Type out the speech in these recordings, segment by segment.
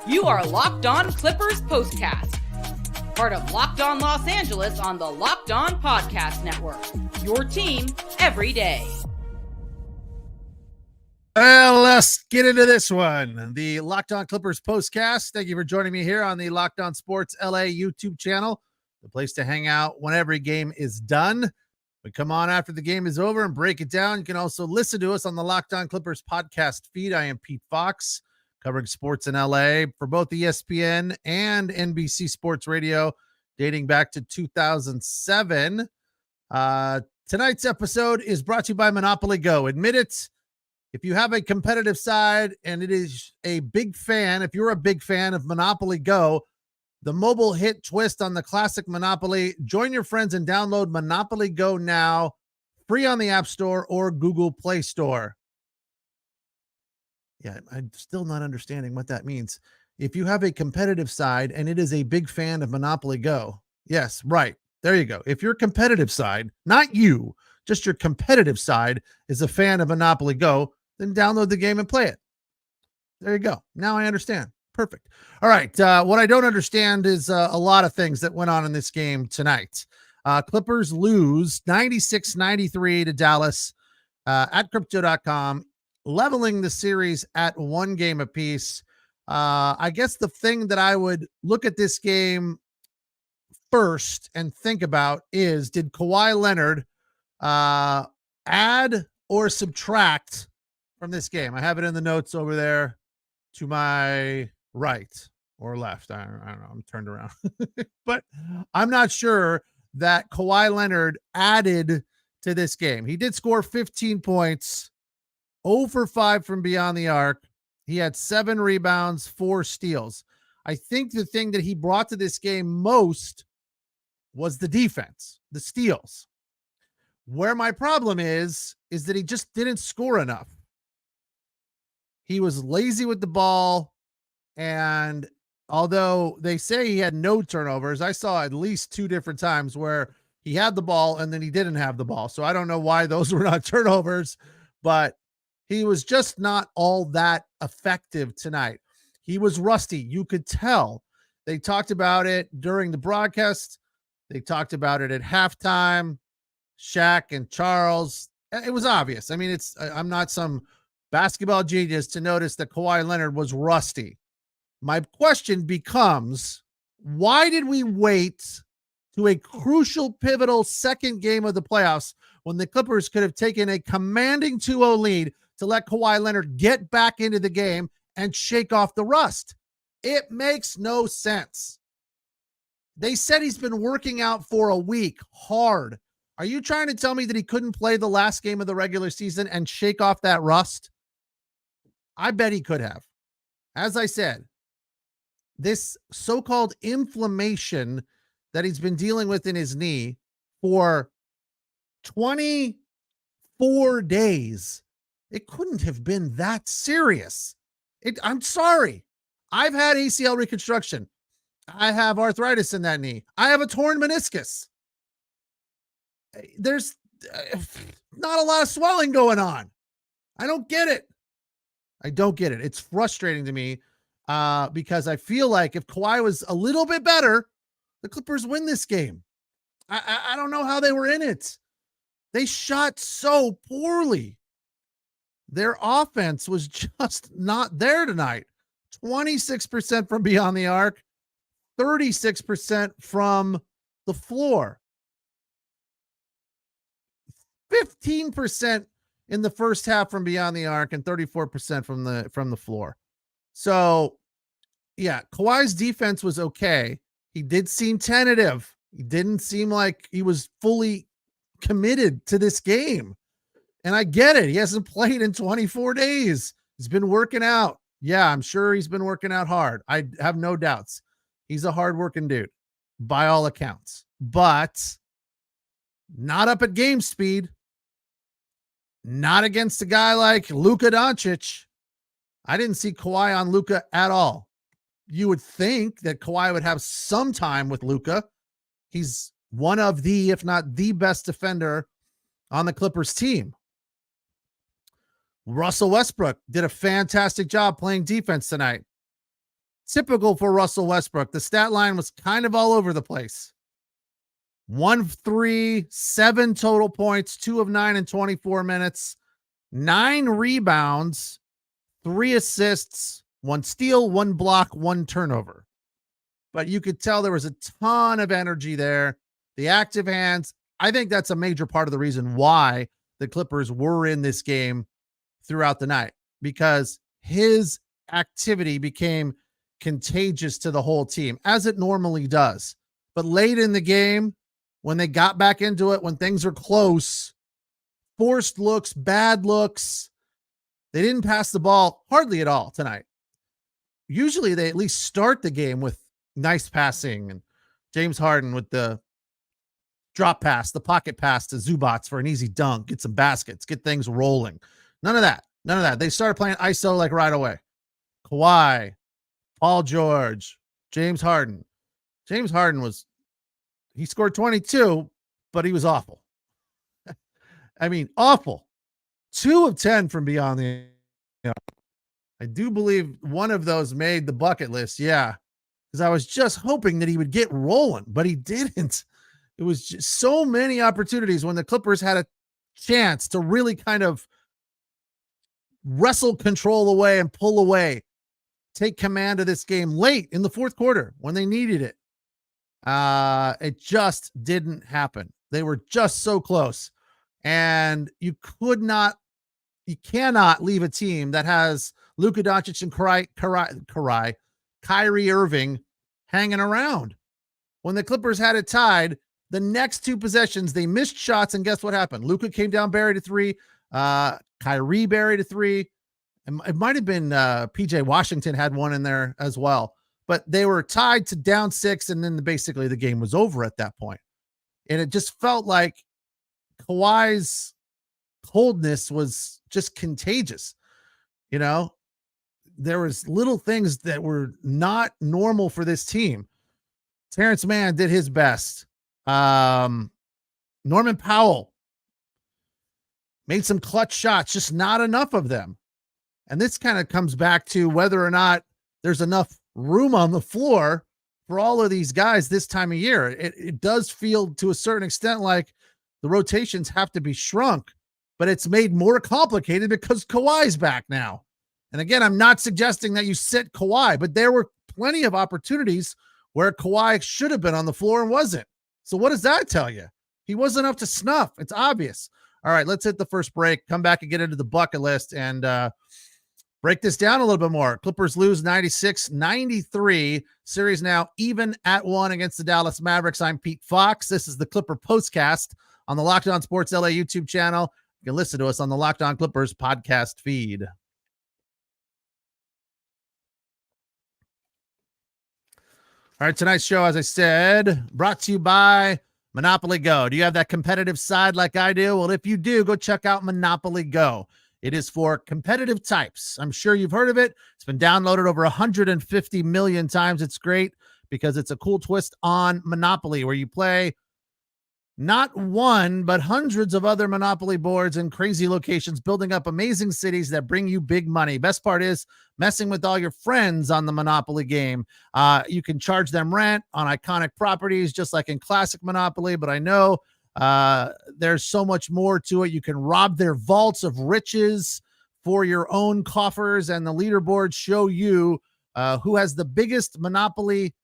You are Locked On Clippers Postcast, part of Locked On Los Angeles on the Locked On Podcast Network. Your team every day. Well, let's get into this one. The Locked On Clippers Postcast. Thank you for joining me here on the Locked On Sports LA YouTube channel, the place to hang out when every game is done. We come on after the game is over and break it down. You can also listen to us on the Locked On Clippers podcast feed. I am Pete Fox, covering sports in LA for both ESPN and NBC Sports Radio, dating back to 2007. Tonight's episode is brought to you by Monopoly Go. Admit it, if you have a competitive side and it is a big fan, if you're a big fan of Monopoly Go, the mobile hit twist on the classic Monopoly, join your friends and download Monopoly Go now, free on the App Store or Google Play Store. Yeah, I'm still not understanding what that means. If you have a competitive side and it is a big fan of Monopoly Go, yes, right. There you go. If your competitive side, not you, just your competitive side is a fan of Monopoly Go, then download the game and play it. There you go. Now I understand. Perfect. All right. What I don't understand is a lot of things that went on in this game tonight. Clippers lose 96-93 to Dallas at Crypto.com, leveling the series at 1 game apiece. I guess the thing that I would look at this game first and think about is, did Kawhi Leonard add or subtract from this game? I have it in the notes over there to my right or left. I don't know. I'm turned around. But I'm not sure that Kawhi Leonard added to this game. He did score 15 points, 0 for 5 from beyond the arc. He had 7 rebounds, 4 steals. I think the thing that he brought to this game most was the defense, the steals. Where my problem is that he just didn't score enough. He was lazy with the ball, and although they say he had no turnovers, I saw at least 2 different times where he had the ball and then he didn't have the ball. So I don't know why those were not turnovers, but he was just not all that effective tonight. He was rusty. You could tell. They talked about it during the broadcast. They talked about it at halftime. Shaq and Charles. It was obvious. I mean, I'm not some basketball genius to notice that Kawhi Leonard was rusty. My question becomes, why did we wait to a crucial, pivotal second game of the playoffs when the Clippers could have taken a commanding 2-0 lead to let Kawhi Leonard get back into the game and shake off the rust? It makes no sense. They said he's been working out for a week hard. Are you trying to tell me that he couldn't play the last game of the regular season and shake off that rust? I bet he could have. As I said, this so-called inflammation that he's been dealing with in his knee for 24 days, it couldn't have been that serious. I'm sorry. I've had ACL reconstruction. I have arthritis in that knee. I have a torn meniscus. There's not a lot of swelling going on. I don't get it. It's frustrating to me because I feel like if Kawhi was a little bit better, the Clippers win this game. I don't know how they were in it. They shot so poorly. Their offense was just not there tonight. 26% from beyond the arc, 36% from the floor, 15% in the first half from beyond the arc, and 34% from the floor. So, yeah, Kawhi's defense was okay. He did seem tentative. He didn't seem like he was fully committed to this game. And I get it. He hasn't played in 24 days. He's been working out. Yeah, I'm sure he's been working out hard. I have no doubts. He's a hardworking dude by all accounts, but not up at game speed. Not against a guy like Luka Doncic. I didn't see Kawhi on Luka at all. You would think that Kawhi would have some time with Luka. He's one of the, if not the best defender on the Clippers team. Russell Westbrook did a fantastic job playing defense tonight. Typical for Russell Westbrook. The stat line was kind of all over the place. 1 of 3, 7 total points, 2 of 9 in 24 minutes, 9 rebounds, 3 assists, 1 steal, 1 block, 1 turnover. But you could tell there was a ton of energy there. The active hands, I think that's a major part of the reason why the Clippers were in this game throughout the night, because his activity became contagious to the whole team, as it normally does. But late in the game, when they got back into it, when things are close, forced looks, bad looks, they didn't pass the ball hardly at all tonight. Usually they at least start the game with nice passing, and James Harden with the drop pass, the pocket pass to Zubac for an easy dunk, get some baskets, get things rolling. None of that. None of that. They started playing ISO like right away. Kawhi, Paul George, James Harden. James Harden he scored 22, but he was awful. I mean, awful. 2 of 10 from beyond the. I do believe one of those made the bucket list. Yeah. Because I was just hoping that he would get rolling, but he didn't. It was just so many opportunities when the Clippers had a chance to really kind of wrestle control away and pull away, take command of this game late in the fourth quarter when they needed it. It just didn't happen. They were just so close, and you cannot leave a team that has Luka Doncic and Kyrie Irving hanging around. When the Clippers had it tied, the next 2 possessions, they missed shots, and guess what happened? Luka came down buried a 3. Kyrie buried a 3. It might have been PJ Washington had one in there as well. But they were tied to down 6, and then basically the game was over at that point. And it just felt like Kawhi's coldness was just contagious. You know, there was little things that were not normal for this team. Terrence Mann did his best. Norman Powell made some clutch shots, just not enough of them. And this kind of comes back to whether or not there's enough room on the floor for all of these guys this time of year. It does feel to a certain extent like the rotations have to be shrunk, but it's made more complicated because Kawhi's back now. And again, I'm not suggesting that you sit Kawhi, but there were plenty of opportunities where Kawhi should have been on the floor and wasn't. So what does that tell you? He wasn't up to snuff. It's obvious. All right, let's hit the first break, come back and get into the bucket list and break this down a little bit more. Clippers lose 96-93. Series now even at 1 against the Dallas Mavericks. I'm Pete Fox. This is the Clipper Postcast on the Locked On Sports LA YouTube channel. You can listen to us on the Locked On Clippers podcast feed. All right, tonight's show, as I said, brought to you by Monopoly Go. Do you have that competitive side like I do? Well, if you do, go check out Monopoly Go. It is for competitive types. I'm sure you've heard of it. It's been downloaded over 150 million times. It's great because it's a cool twist on Monopoly where you play not one, but hundreds of other Monopoly boards in crazy locations, building up amazing cities that bring you big money. Best part is messing with all your friends on the Monopoly game. You can charge them rent on iconic properties, just like in classic Monopoly, but I know there's so much more to it. You can rob their vaults of riches for your own coffers, and the leaderboards show you who has the biggest Monopoly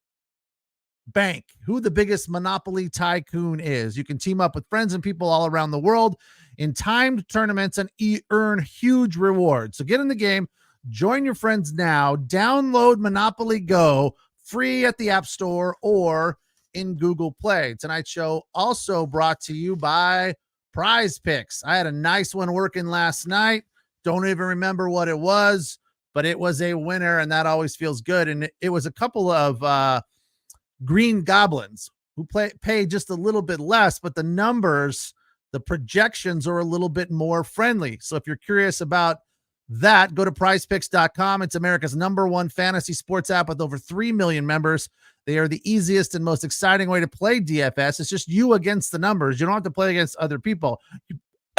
bank, who the biggest Monopoly tycoon is. You can team up with friends and people all around the world in timed tournaments and earn huge rewards. So get in the game, join your friends now, download Monopoly Go free at the App Store or in Google Play. Tonight's show also brought to you by Prize Picks. I had a nice one working last night. Don't even remember what it was, but it was a winner, and that always feels good. And it was a couple of Green Goblins who pay just a little bit less, but the numbers, the projections are a little bit more friendly. So if you're curious about that, go to prizepicks.com. It's America's #1 fantasy sports app with over 3 million members. They are the easiest and most exciting way to play DFS. It's just you against the numbers. You don't have to play against other people.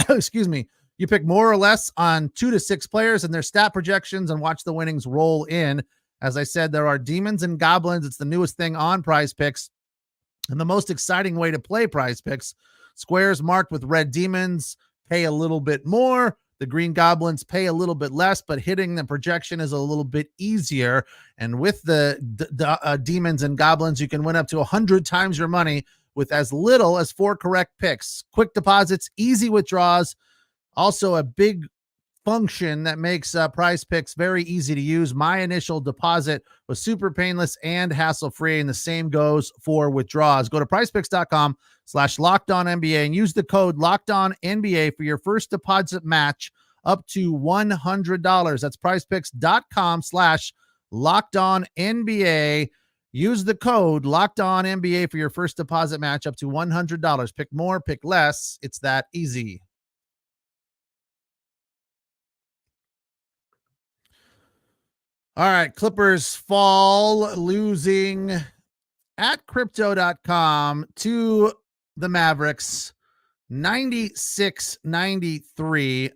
excuse me, you pick more or less on 2 to 6 players and their stat projections and watch the winnings roll in. As I said, there are demons and goblins. It's the newest thing on Prize Picks and the most exciting way to play Prize Picks. Squares marked with red demons pay a little bit more. The green goblins pay a little bit less, but hitting the projection is a little bit easier. And with the demons and goblins, you can win up to 100 times your money with as little as 4 correct picks. Quick deposits, easy withdrawals. Also a big function that makes Prize Picks very easy to use. My initial deposit was super painless and hassle-free, and the same goes for withdrawals. Go to prizepicks.com/LockedOnNBA and use the code LockedOnNBA for your first deposit match up to $100. That's prizepicks.com/LockedOnNBA. Use the code LockedOnNBA for your first deposit match up to $100. Pick more, pick less. It's that easy. All right, Clippers fall, losing at crypto.com to the Mavericks 96-93.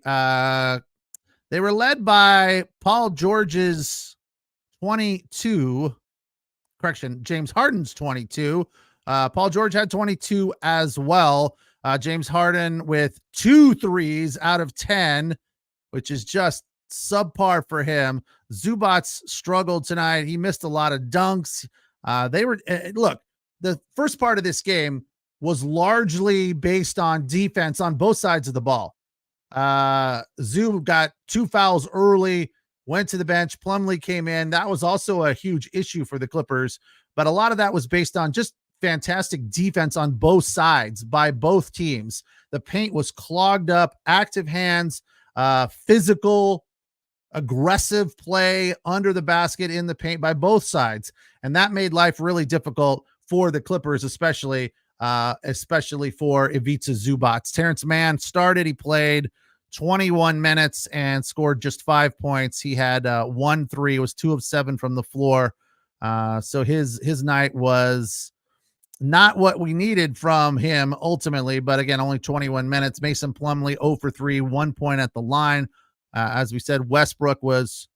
They were led by Paul George's 22. Correction, James Harden's 22. Paul George had 22 as well. James Harden with 2 threes out of 10, which is just subpar for him. Zubac struggled tonight. He missed a lot of dunks. Look, the first part of this game was largely based on defense on both sides of the ball. Zub got 2 fouls early, went to the bench. Plumlee came in. That was also a huge issue for the Clippers, but a lot of that was based on just fantastic defense on both sides by both teams. The paint was clogged up, active hands, physical, aggressive play under the basket in the paint by both sides. And that made life really difficult for the Clippers, especially for Ivica Zubac. Terrence Mann started. He played 21 minutes and scored just 5 points. He had 1 3, was 2 of 7 from the floor. So his night was not what we needed from him ultimately, but again, only 21 minutes. Mason Plumlee 0 for 3, 1 point at the line. As we said, Westbrook was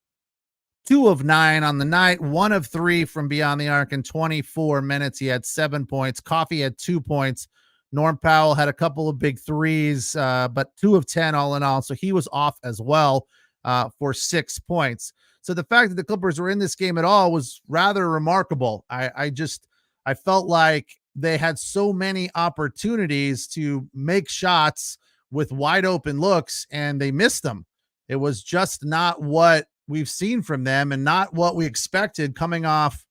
2 of 9 on the night, 1 of 3 from beyond the arc in 24 minutes. He had 7 points. Coffee had 2 points. Norm Powell had a couple of big threes, but 2 of 10 all in all. So he was off as well for 6 points. So the fact that the Clippers were in this game at all was rather remarkable. I felt like they had so many opportunities to make shots with wide open looks and they missed them. It was just not what we've seen from them and not what we expected coming off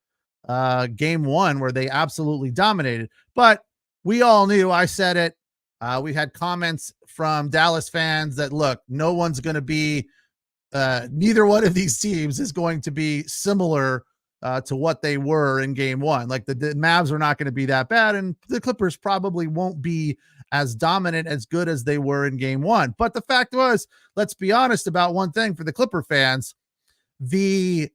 game 1 where they absolutely dominated. But we all knew, I said it. We had comments from Dallas fans that, look, no one's going to be, neither one of these teams is going to be similar to what they were in game 1. Like the Mavs are not going to be that bad, and the Clippers probably won't be as dominant, as good as they were in game 1. But the fact was, let's be honest about one thing for the Clipper fans. The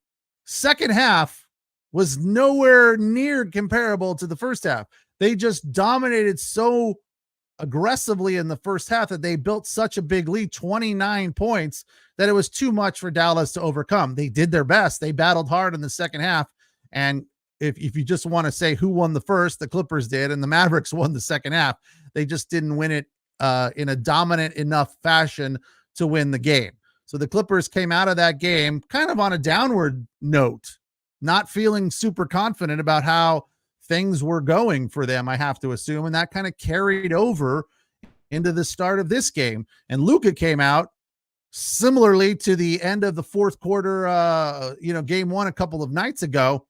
second half was nowhere near comparable to the first half. They just dominated so aggressively in the first half that they built such a big lead, 29 points, that it was too much for Dallas to overcome. They did their best. They battled hard in the second half. And if you just want to say who won the first, the Clippers did, and the Mavericks won the second half. They just didn't win it in a dominant enough fashion to win the game. So the Clippers came out of that game kind of on a downward note, not feeling super confident about how things were going for them, I have to assume. And that kind of carried over into the start of this game. And Luka came out similarly to the end of the fourth quarter, game 1 a couple of nights ago,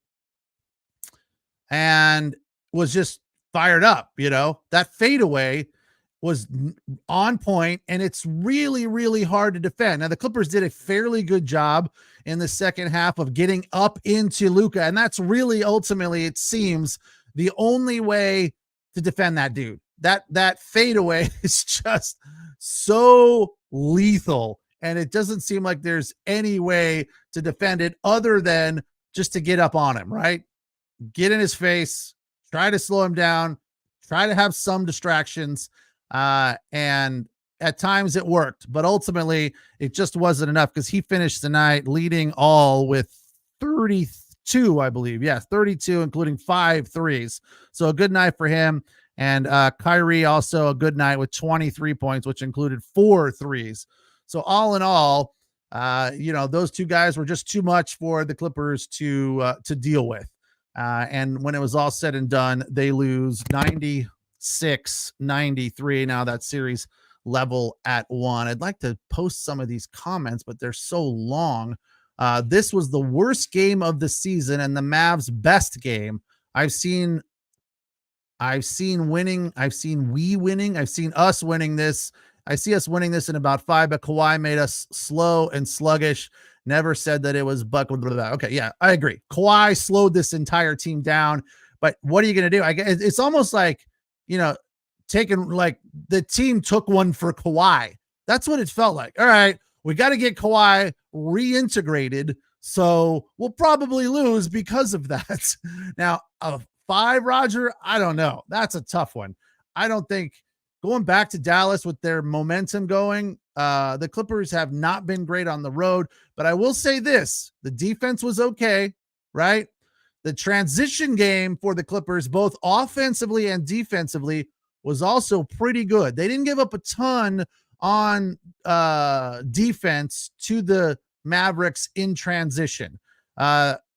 and was just fired up. That fadeaway was on point, and it's really, really hard to defend. Now, the Clippers did a fairly good job in the second half of getting up into Luka, and that's really ultimately, it seems, the only way to defend that dude. That fadeaway is just so lethal, and it doesn't seem like there's any way to defend it other than just to get up on him, right? Get in his face, try to slow him down, try to have some distractions. And at times it worked, but ultimately it just wasn't enough because he finished the night leading all with 32, I believe. Yeah, 32, including 5 threes. So a good night for him. And Kyrie also a good night with 23 points, which included 4 threes. So all in all, those two guys were just too much for the Clippers to deal with. And when it was all said and done, they lose 96-93. Now that series level at 1. I'd like to post some of these comments, but they're so long. This was the worst game of the season and the Mavs' best game. I've seen winning. I've seen we winning. I've seen us winning this. I see us winning this in about 5, but Kawhi made us slow and sluggish. Never said that it was buckled. Okay, yeah, I agree. Kawhi slowed this entire team down, but what are you going to do? It's almost like, taking like the team took one for Kawhi. That's what it felt like. All right, we got to get Kawhi reintegrated, so we'll probably lose because of that. Now, 5, Roger, I don't know. That's a tough one. I don't think going back to Dallas with their momentum going, the Clippers have not been great on the road, but I will say this, the defense was okay, right? The transition game for the Clippers, both offensively and defensively, was also pretty good. They didn't give up a ton on defense to the Mavericks in transition.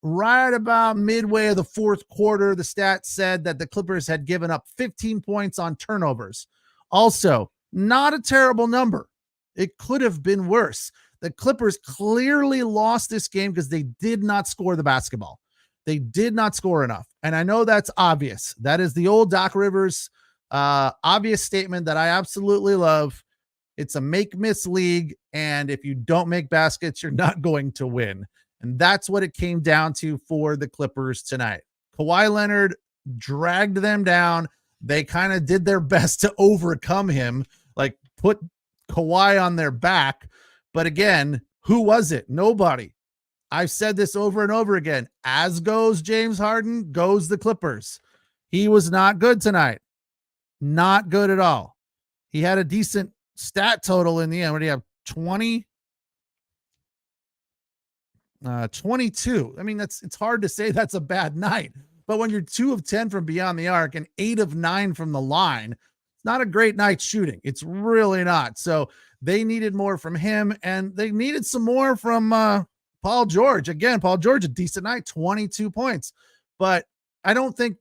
Right about midway of the fourth quarter, the stat said that the Clippers had given up 15 points on turnovers. Also, not a terrible number. It could have been worse. The Clippers clearly lost this game because they did not score the basketball. They did not score enough. And I know that's obvious. That is the old Doc Rivers obvious statement that I absolutely love. It's a make-miss league, and if you don't make baskets, you're not going to win. And that's what it came down to for the Clippers tonight. Kawhi Leonard dragged them down. They kind of did their best to overcome him, like put Kawhi on their back. But again, who was it? Nobody. I've said this over and over again. As goes James Harden, goes the Clippers. He was not good tonight. Not good at all. He had a decent stat total in the end. What do you have? 20? 22. I mean, it's hard to say that's a bad night, but when you're 2 of 10 from beyond the arc and 8 of 9 from the line, it's not a great night shooting. It's really not. So they needed more from him, and they needed some more from Paul George. Again, Paul George, a decent night, 22 points, but I don't think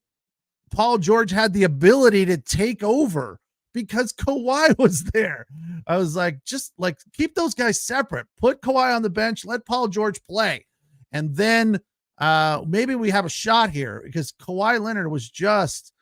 Paul George had the ability to take over because Kawhi was there. I was like, just like keep those guys separate. Put Kawhi on the bench. Let Paul George play. And then maybe we have a shot here because Kawhi Leonard was just,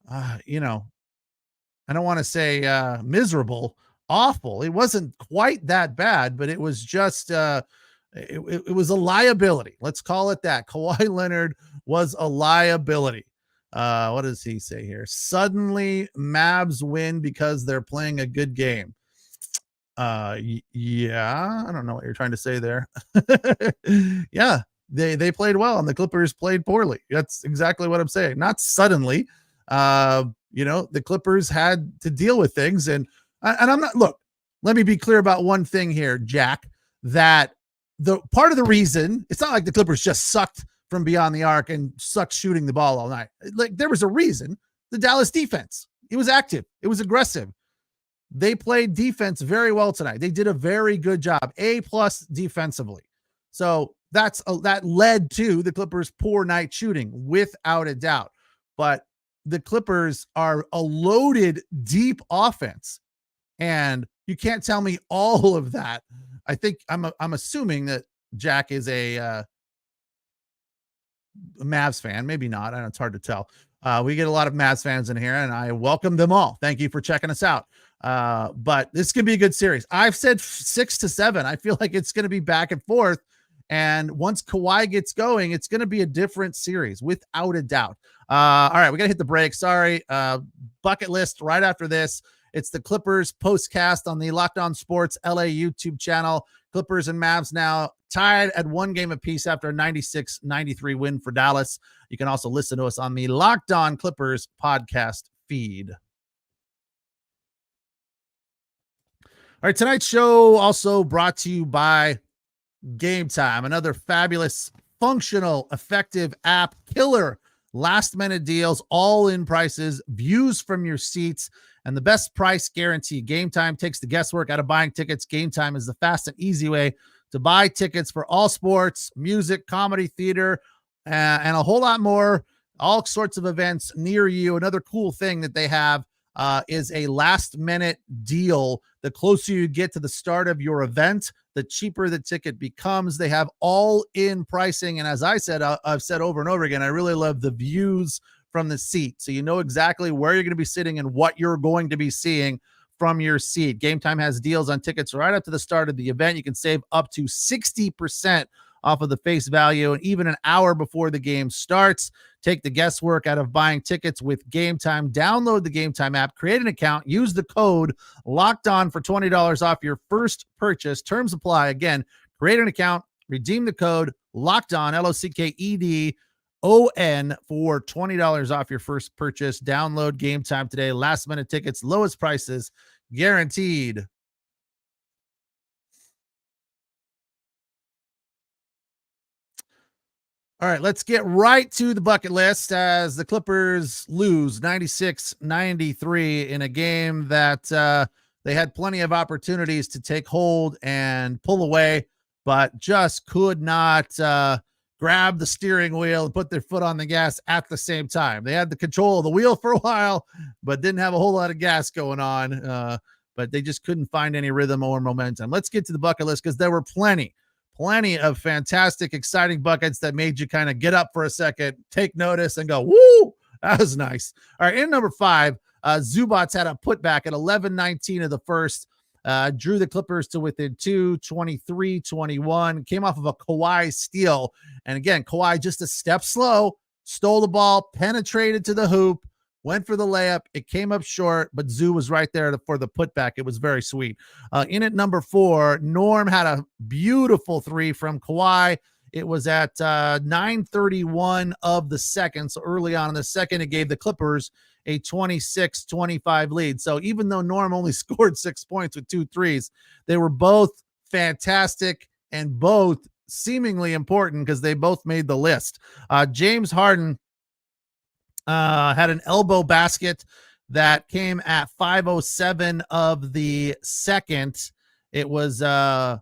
I don't want to say miserable, awful. It wasn't quite that bad, but it was just, it was a liability. Let's call it that. Kawhi Leonard was a liability. What does he say here? Suddenly Mavs win because they're playing a good game. Yeah, I don't know what you're trying to say there. Yeah, they played well and the Clippers played poorly. That's exactly what I'm saying. Not suddenly. The Clippers had to deal with things and I'm not, look, let me be clear about one thing here, Jack, that the part of the reason it's not like the Clippers just sucked from beyond the arc and sucked shooting the ball all night. Like there was a reason. The Dallas defense, it was active. It was aggressive. They played defense very well tonight. They did a very good job, A+ defensively. So that led to the Clippers' poor night shooting without a doubt. But the Clippers are a loaded, deep offense. And you can't tell me all of that. I think I'm assuming that Jack is a Mavs fan, maybe not. I know it's hard to tell. We get a lot of Mavs fans in here, and I welcome them all. Thank you for checking us out. But this can be a good series. I've said 6-7. I feel like it's going to be back and forth. And once Kawhi gets going, it's going to be a different series without a doubt. All right, we got to hit the break. Sorry. Bucket list right after this. It's the Clippers postcast on the Locked On Sports LA YouTube channel. Clippers and Mavs now tied at 1 game apiece after a 96-93 win for Dallas. You can also listen to us on the Locked On Clippers podcast feed. All right, tonight's show also brought to you by Game Time, another fabulous, functional, effective app, killer last-minute deals, all-in prices, views from your seats, and the best price guarantee. Game Time takes the guesswork out of buying tickets. Game Time is the fast and easy way to buy tickets for all sports, music, comedy, theater, and a whole lot more, all sorts of events near you. Another cool thing that they have is a last-minute deal. The closer you get to the start of your event, the cheaper the ticket becomes. They have all-in pricing, and as I said, I've said over and over again, I really love the views from the seat, so you know exactly where you're going to be sitting and what you're going to be seeing from your seat. Game Time has deals on tickets right up to the start of the event. You can save up to 60% off of the face value, and even an hour before the game starts. Take the guesswork out of buying tickets with Game Time. Download the Game Time app, create an account, use the code Locked On for $20 off your first purchase. Terms apply. Again, create an account, redeem the code Locked On, LOCKEDON, for $20 off your first purchase. Download Game Time today. Last minute tickets, lowest prices guaranteed. All right, let's get right to the bucket list as the Clippers lose 96-93 in a game that they had plenty of opportunities to take hold and pull away, but just could not grab the steering wheel and put their foot on the gas at the same time. They had the control of the wheel for a while, but didn't have a whole lot of gas going on, but they just couldn't find any rhythm or momentum. Let's get to the bucket list because there were plenty of fantastic, exciting buckets that made you kind of get up for a second, take notice, and go, woo, that was nice. All right, in number 5, Zubac had a putback at 11-19 of the first, drew the Clippers to within 2, 23-21, came off of a Kawhi steal. And again, Kawhi just a step slow, stole the ball, penetrated to the hoop, went for the layup. It came up short, but Zoo was right there for the putback. It was very sweet. In at number 4, Norm had a beautiful 3 from Kawhi. It was at 9:31 of the second. So early on in the second, it gave the Clippers a 26-25 lead. So even though Norm only scored 6 points with 2 threes, they were both fantastic and both seemingly important because they both made the list. James Harden had an elbow basket that came at 5:07 of the second. It was a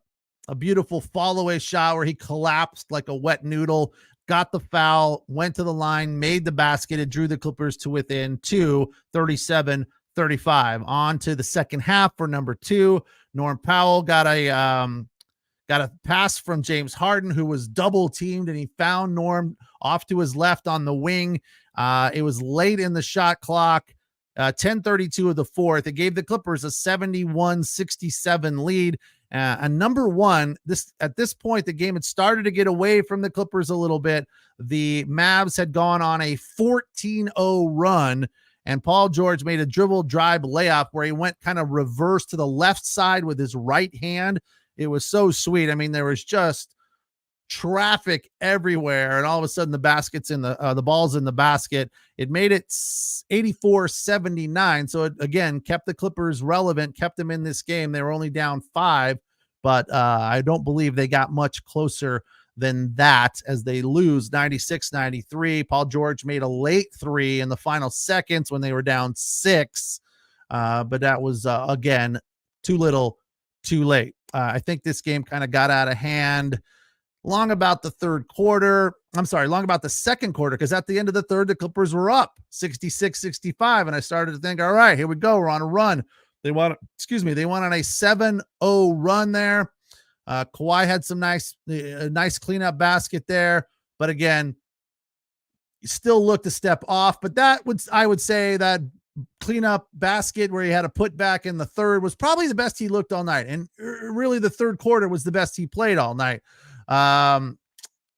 beautiful fall away shot where he collapsed like a wet noodle, got the foul, went to the line, made the basket. It drew the Clippers to within 2, 37-35. On to the second half for number 2. Norm Powell got a pass from James Harden, who was double teamed, and he found Norm off to his left on the wing. It was late in the shot clock, 10:32 of the fourth. It gave the Clippers a 71-67 lead. And number 1, at this point, the game had started to get away from the Clippers a little bit. The Mavs had gone on a 14-0 run, and Paul George made a dribble drive layup where he went kind of reverse to the left side with his right hand. It was so sweet. I mean, there was just traffic everywhere, and all of a sudden the basket's in the ball's in the basket. It made it 84-79. So it again kept the Clippers relevant, kept them in this game. They were only down 5, but I don't believe they got much closer than that as they lose 96-93. Paul George made a late 3 in the final seconds when they were down 6. But that was again too little, too late. I think this game kind of got out of hand long about the second quarter, because at the end of the third, the Clippers were up 66-65, and I started to think, all right, here we go. We're on a run. They went on a 7-0 run there. Kawhi had some nice cleanup basket there, but again, he still looked a step off. But I would say that cleanup basket where he had a putback in the third was probably the best he looked all night, and really the third quarter was the best he played all night.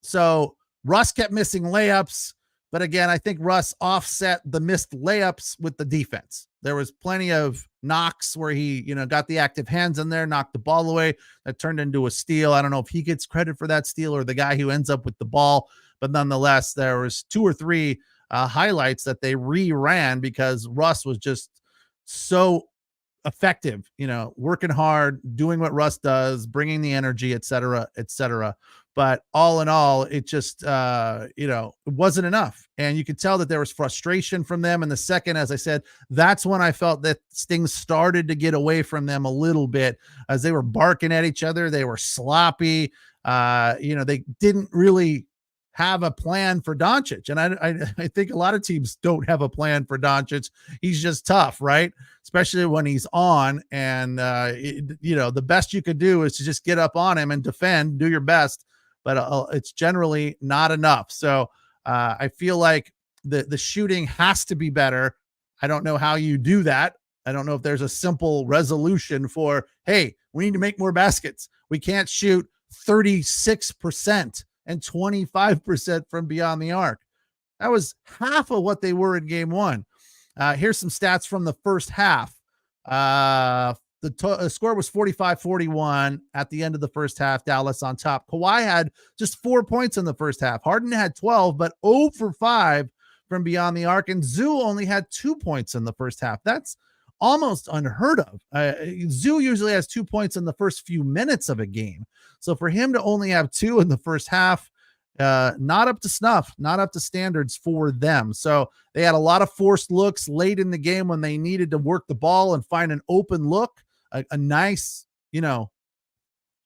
So Russ kept missing layups, but again, I think Russ offset the missed layups with the defense. There was plenty of knocks where he, got the active hands in there, knocked the ball away. That turned into a steal. I don't know if he gets credit for that steal or the guy who ends up with the ball, but nonetheless, there was 2 or 3 highlights that they reran because Russ was just so effective, working hard, doing what Russ does, bringing the energy, et cetera, et cetera. But all in all, it just, it wasn't enough. And you could tell that there was frustration from them. And the second, as I said, that's when I felt that things started to get away from them a little bit as they were barking at each other. They were sloppy. They didn't really have a plan for Doncic. And I think a lot of teams don't have a plan for Doncic. He's just tough, right? Especially when he's on. And, the best you could do is to just get up on him and defend, do your best. But it's generally not enough. So I feel like the shooting has to be better. I don't know how you do that. I don't know if there's a simple resolution for, hey, we need to make more baskets. We can't shoot 36% and 25% from beyond the arc. That was half of what they were in game one. Here's some stats from the first half. The score was 45-41 at the end of the first half. Dallas on top. Kawhi had just 4 points in the first half. Harden had 12, but 0 for 5 from beyond the arc. And Zoo only had 2 points in the first half. That's almost unheard of. Zoo usually has 2 points in the first few minutes of a game. So for him to only have 2 in the first half, not up to snuff, not up to standards for them. So they had a lot of forced looks late in the game when they needed to work the ball and find an open look, a nice,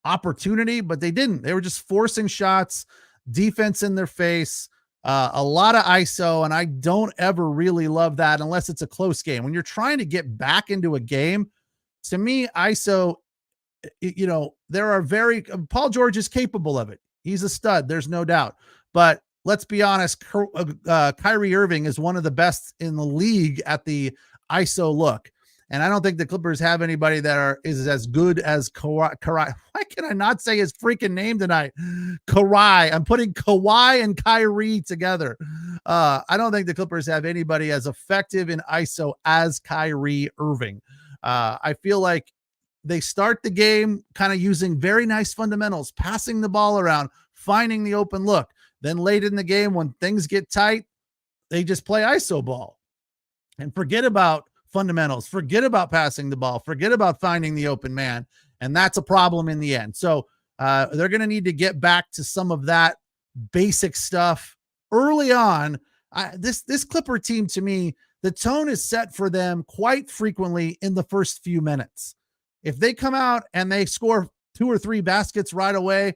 opportunity, but they didn't. They were just forcing shots, defense in their face, a lot of ISO. And I don't ever really love that unless it's a close game. When you're trying to get back into a game, to me, ISO, there are Paul George is capable of it. He's a stud. There's no doubt. But let's be honest, Kyrie Irving is one of the best in the league at the ISO look. And I don't think the Clippers have anybody that is as good as Kawhi. Why can I not say his freaking name tonight? Kawhi. I'm putting Kawhi and Kyrie together. I don't think the Clippers have anybody as effective in ISO as Kyrie Irving. I feel like they start the game kind of using very nice fundamentals, passing the ball around, finding the open look. Then late in the game, when things get tight, they just play ISO ball and forget about fundamentals, forget about passing the ball, forget about finding the open man. And that's a problem in the end. So they're going to need to get back to some of that basic stuff early on. This Clipper team, to me, the tone is set for them quite frequently in the first few minutes. If they come out and they score 2 or 3 baskets right away,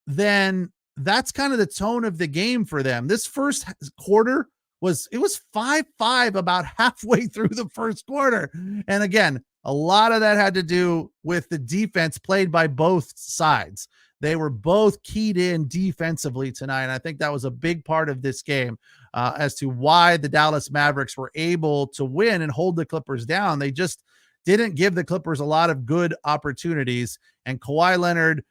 then that's kind of the tone of the game for them. This first quarter was 5-5 about halfway through the first quarter. And again, a lot of that had to do with the defense played by both sides. They were both keyed in defensively tonight. And I think that was a big part of this game as to why the Dallas Mavericks were able to win and hold the Clippers down. They just didn't give the Clippers a lot of good opportunities. And Kawhi Leonard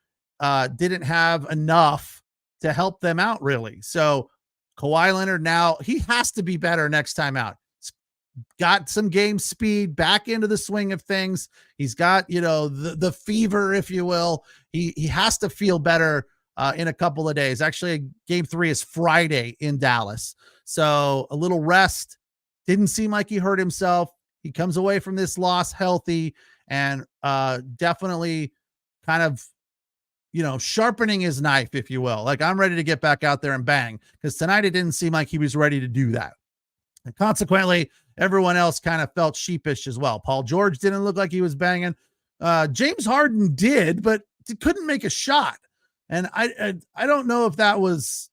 didn't have enough to help them out, really. So Kawhi Leonard now, he has to be better next time out. He's got some game speed back into the swing of things. He's got, the fever, if you will. He has to feel better in a couple of days. Actually, game 3 is Friday in Dallas. So a little rest. Didn't seem like he hurt himself. He comes away from this loss healthy and definitely kind of, sharpening his knife, if you will. Like, I'm ready to get back out there and bang, because tonight it didn't seem like he was ready to do that. And consequently, everyone else kind of felt sheepish as well. Paul George didn't look like he was banging. James Harden did, but couldn't make a shot. And I don't know if that was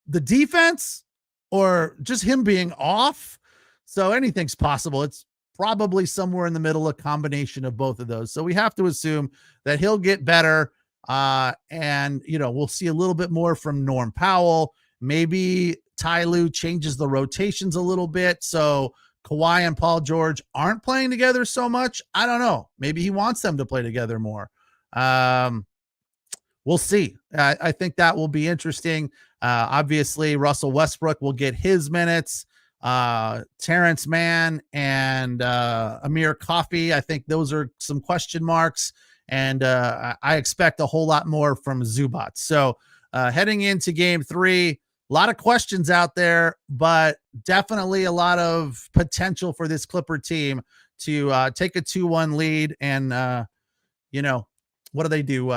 the defense or just him being off. So anything's possible. It's probably somewhere in the middle, a combination of both of those. So we have to assume that he'll get better. And we'll see a little bit more from Norm Powell. Maybe Ty Lue changes the rotations a little bit. So Kawhi and Paul George aren't playing together so much. I don't know. Maybe he wants them to play together more. We'll see. I think that will be interesting. Obviously Russell Westbrook will get his minutes. Terrence Mann and Amir Coffey, I think those are some question marks. And I expect a whole lot more from Zubac. So heading into game 3, a lot of questions out there, but definitely a lot of potential for this Clipper team to take a 2-1 lead. And, what do? They do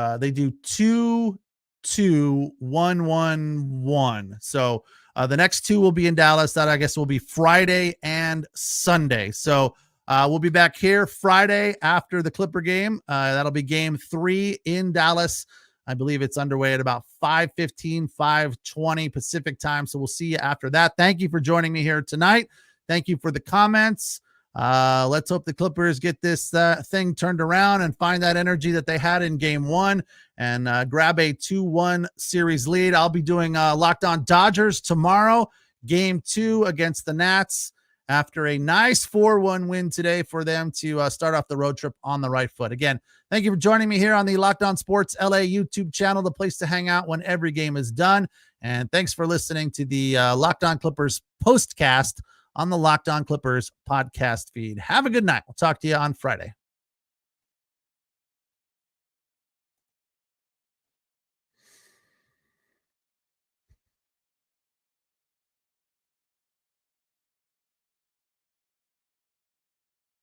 2-2-1-1-1. So the next two will be in Dallas. That, I guess, will be Friday and Sunday. So we'll be back here Friday after the Clipper game. That'll be game 3 in Dallas. I believe it's underway at about 5:15, 5:20 Pacific time. So we'll see you after that. Thank you for joining me here tonight. Thank you for the comments. Let's hope the Clippers get this thing turned around and find that energy that they had in game 1 and grab a 2-1 series lead. I'll be doing Locked On Dodgers tomorrow, game 2 against the Nats, after a nice 4-1 win today for them to start off the road trip on the right foot. Again, thank you for joining me here on the Locked On Sports LA YouTube channel, the place to hang out when every game is done. And thanks for listening to the Locked On Clippers postcast on the Locked On Clippers podcast feed. Have a good night. We'll talk to you on Friday.